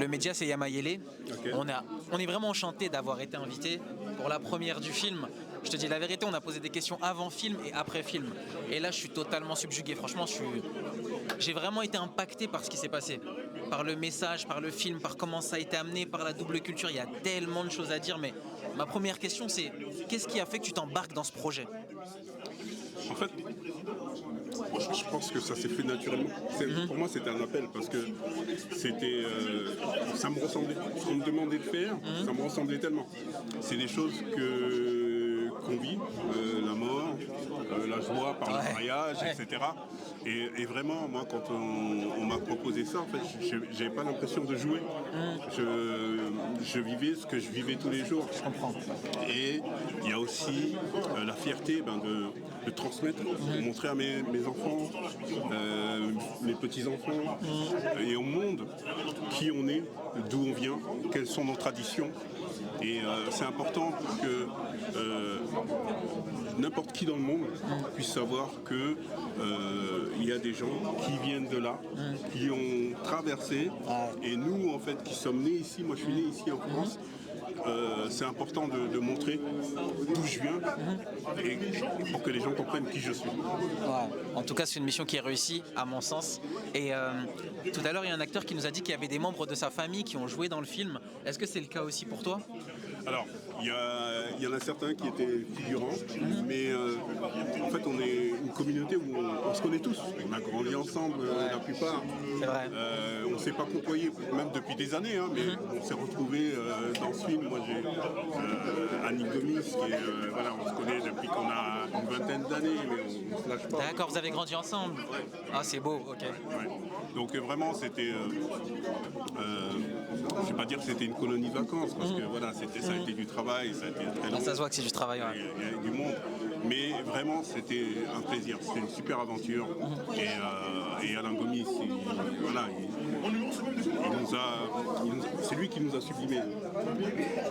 Le média, c'est Yamayele. Ok. On est vraiment enchanté d'avoir été invité pour la première du film. Je te dis la vérité, on a posé des questions avant film et après film. Et là, je suis totalement subjugué. Franchement, j'ai vraiment été impacté par ce qui s'est passé. Par le message, par le film, par comment ça a été amené, par la double culture. Il y a tellement de choses à dire. Mais ma première question, c'est qu'est-ce qui a fait que tu t'embarques dans ce projet? En fait, je pense que ça s'est fait naturellement. Pour moi, c'était un appel parce que ça me ressemblait. Ce qu'on me demandait de faire, ça me ressemblait tellement. C'est des choses qu'on vit, la mort, la joie par le mariage, etc. Et vraiment, moi, quand on m'a proposé ça, en fait, j'avais pas l'impression de jouer. Je vivais ce que je vivais tous les jours. Je comprends. Et il y a aussi la fierté de transmettre, de montrer à mes enfants, mes petits-enfants, et au monde qui on est, d'où on vient, quelles sont nos traditions. Et c'est important que n'importe qui dans le monde puisse savoir que il y a des gens qui viennent de là, qui ont traversé, et nous en fait qui sommes nés ici, moi je suis né ici en France, c'est important de montrer d'où je viens et pour que les gens comprennent qui je suis. Ouais. En tout cas, c'est une mission qui est réussie, à mon sens. Et tout à l'heure, il y a un acteur qui nous a dit qu'il y avait des membres de sa famille qui ont joué dans le film. Est-ce que c'est le cas aussi pour toi? Alors, il y en a certains qui étaient figurants, mais en fait, on est une communauté où on se connaît tous. On a grandi ensemble, la plupart. C'est vrai. On ne s'est pas côtoyés, même depuis des années, hein, mais on s'est retrouvés dans ce film. Moi, j'ai Annick Gomis, qui est, voilà, on se connaît depuis qu'on a une vingtaine d'années, mais on ne se lâche pas. D'accord, vous avez grandi ensemble. Ouais. Ah, c'est beau, ok. Ouais. Donc vraiment, c'était, je ne vais pas dire que c'était une colonie de vacances, parce que voilà, ça a été du travail, ça a été très long. Ça se voit que c'est du travail, ouais. Il y a du monde, mais vraiment c'était un plaisir, c'était une super aventure. Et Alain Gomis, c'est lui qui nous a sublimés.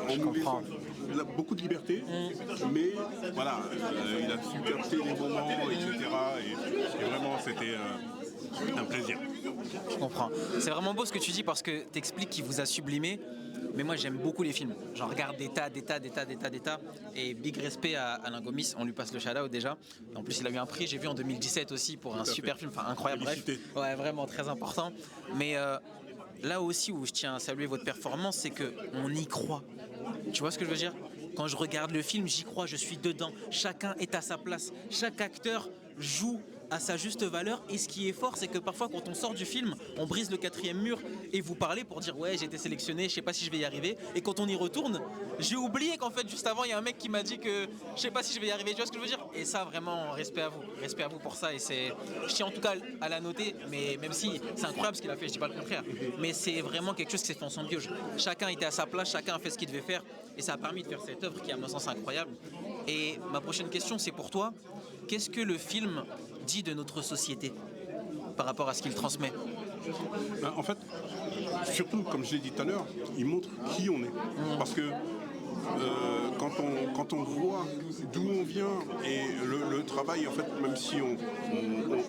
Je comprends. Il a beaucoup de liberté, mais voilà, il a su capter les moments, etc. Et vraiment c'était un plaisir. Je comprends. C'est vraiment beau ce que tu dis parce que tu expliques qu'il vous a sublimé. Mais moi j'aime beaucoup les films. J'en regarde des tas. Et big respect à Alain Gomis, on lui passe le shout-out déjà. En plus il a eu un prix, j'ai vu en 2017 aussi pour un super film, enfin incroyable, bref. Ouais, vraiment très important. Mais là aussi où je tiens à saluer votre performance, c'est qu'on y croit. Tu vois ce que je veux dire? Quand je regarde le film, j'y crois, je suis dedans. Chacun est à sa place. Chaque acteur joue à sa juste valeur. Et ce qui est fort, c'est que parfois quand on sort du film, on brise le quatrième mur et vous parlez pour dire ouais, j'ai été sélectionné, je sais pas si je vais y arriver. Et quand on y retourne, j'ai oublié qu'en fait juste avant il y a un mec qui m'a dit que je sais pas si je vais y arriver. Tu vois ce que je veux dire? Et ça vraiment respect à vous pour ça. Et je tiens en tout cas à la noter. Mais même si c'est incroyable ce qu'il a fait, je dis pas le contraire. Mais c'est vraiment quelque chose qui s'est fait en symbiose. Chacun était à sa place, chacun a fait ce qu'il devait faire. Et ça a permis de faire cette œuvre qui est à mon sens incroyable. Et ma prochaine question, c'est pour toi. Qu'est-ce que le film dit de notre société par rapport à ce qu'il transmet? En fait, surtout, comme je l'ai dit tout à l'heure, il montre qui on est. Parce que quand on voit d'où on vient et le travail, en fait, même si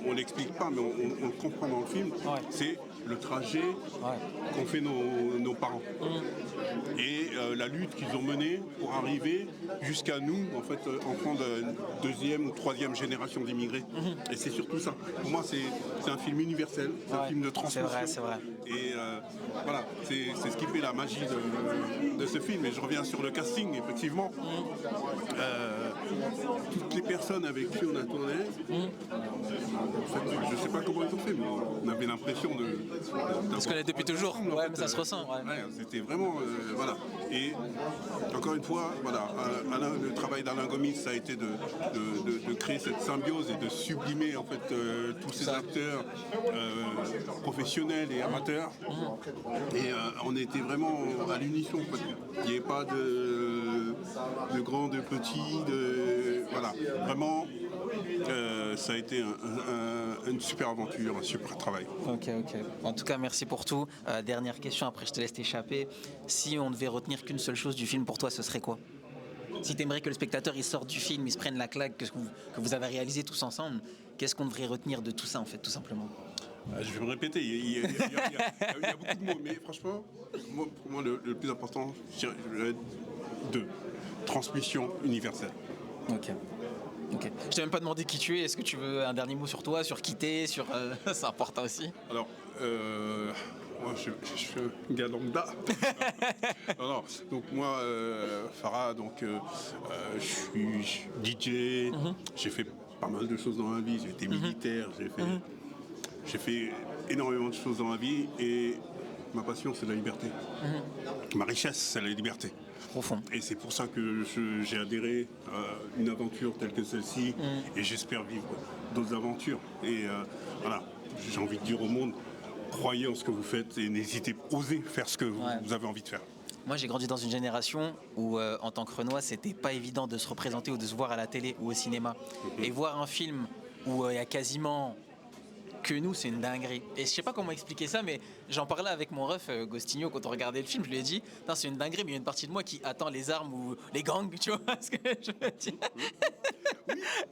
on l'explique pas, mais on le comprend dans le film, c'est le trajet qu'ont fait nos parents. Et la lutte qu'ils ont menée pour arriver jusqu'à nous, en fait, enfants de deuxième ou troisième génération d'immigrés. Et c'est surtout ça. Pour moi, c'est un film universel, c'est un film de transmission. C'est vrai. Et voilà, c'est ce qui fait la magie de ce film. Et je reviens sur le casting, effectivement. Toutes les personnes avec qui on a tourné, en fait, je ne sais pas comment ils ont fait, mais on avait l'impression de... On se connaît depuis toujours, ouais, mais ça se ressent. Ouais. Ouais, c'était vraiment... voilà. Et encore une fois, voilà, le travail d'Alain Gomis, ça a été de créer cette symbiose et de sublimer en fait tous ces acteurs professionnels et amateurs. Et on était vraiment à l'unisson. En fait. Il n'y avait pas de grands, de petits, voilà. Vraiment, ça a été une super aventure, un super travail. Ok. En tout cas, merci pour tout. Dernière question, après je te laisse t'échapper. Si on devait retenir qu'une seule chose du film, pour toi, ce serait quoi? Si tu aimerais que le spectateur il sorte du film, il se prenne la claque que vous avez réalisé tous ensemble, qu'est-ce qu'on devrait retenir de tout ça, en fait, tout simplement? Je vais me répéter, il y a beaucoup de mots, mais franchement, pour moi, le plus important, je dirais deux. Transmission universelle. Ok. Je t'ai même pas demandé qui tu es. Est-ce que tu veux un dernier mot sur toi, sur qui t'es, sur c'est important aussi. Alors, moi, je suis un gars lambda. non. Donc moi, Farah, donc je suis DJ. J'ai fait pas mal de choses dans ma vie. J'ai été militaire. J'ai fait énormément de choses dans ma vie et ma passion, c'est la liberté. Ma richesse, c'est la liberté. Profond. Et c'est pour ça que j'ai adhéré à une aventure telle que celle-ci et j'espère vivre d'autres aventures. Et voilà, j'ai envie de dire au monde, croyez en ce que vous faites et n'hésitez pas, osez faire ce que vous avez envie de faire. Moi, j'ai grandi dans une génération où, en tant que Renois, c'était pas évident de se représenter ou de se voir à la télé ou au cinéma. Et voir un film où il y a quasiment que nous, c'est une dinguerie. Et je sais pas comment expliquer ça, mais j'en parlais avec mon ref Gostinho quand on regardait le film. Je lui ai dit, c'est une dinguerie, mais il y a une partie de moi qui attend les armes ou les gangs, tu vois ce que je veux dire.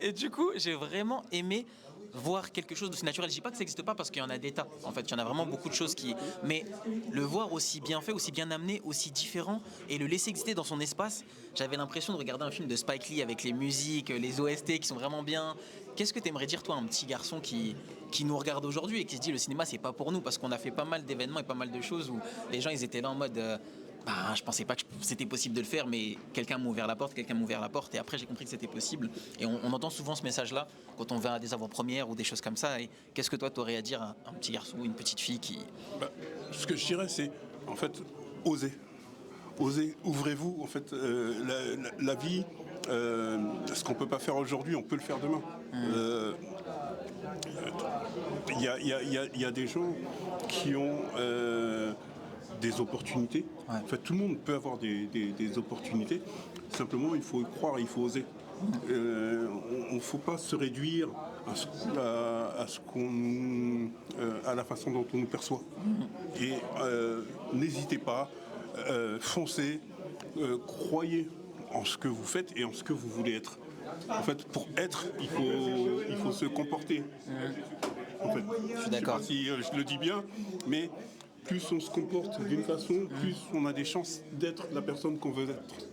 Et du coup, j'ai vraiment aimé voir quelque chose d'aussi naturel. Je dis pas que ça n'existe pas parce qu'il y en a des tas. En fait, il y en a vraiment beaucoup de choses qui. Mais le voir aussi bien fait, aussi bien amené, aussi différent et le laisser exister dans son espace, j'avais l'impression de regarder un film de Spike Lee avec les musiques, les OST qui sont vraiment bien. Qu'est-ce que tu aimerais dire, toi, à un petit garçon qui nous regarde aujourd'hui et qui se dit le cinéma, c'est pas pour nous parce qu'on a fait pas mal d'événements et pas mal de choses où les gens ils étaient là en mode. Je pensais pas que c'était possible de le faire, mais quelqu'un m'a ouvert la porte, et après j'ai compris que c'était possible. Et on entend souvent ce message-là quand on va à des avant-premières ou des choses comme ça. Et qu'est-ce que toi t'aurais à dire à un petit garçon ou une petite fille qui... Ce que je dirais, c'est en fait, osez. Osez, ouvrez-vous. En fait, la vie, ce qu'on peut pas faire aujourd'hui, on peut le faire demain. Il y a des gens qui ont des opportunités. Ouais. En fait, tout le monde peut avoir des opportunités. Simplement, il faut y croire, il faut oser. On ne faut pas se réduire à la façon dont on nous perçoit. Et n'hésitez pas, foncez, croyez en ce que vous faites et en ce que vous voulez être. En fait, pour être, il faut se comporter. En fait, je suis d'accord. Je sais pas si je le dis bien, mais plus on se comporte d'une façon, plus on a des chances d'être la personne qu'on veut être.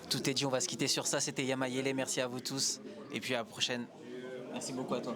Tout est dit, on va se quitter sur ça. C'était Yamayele, merci à vous tous. Et puis à la prochaine. Merci beaucoup à toi.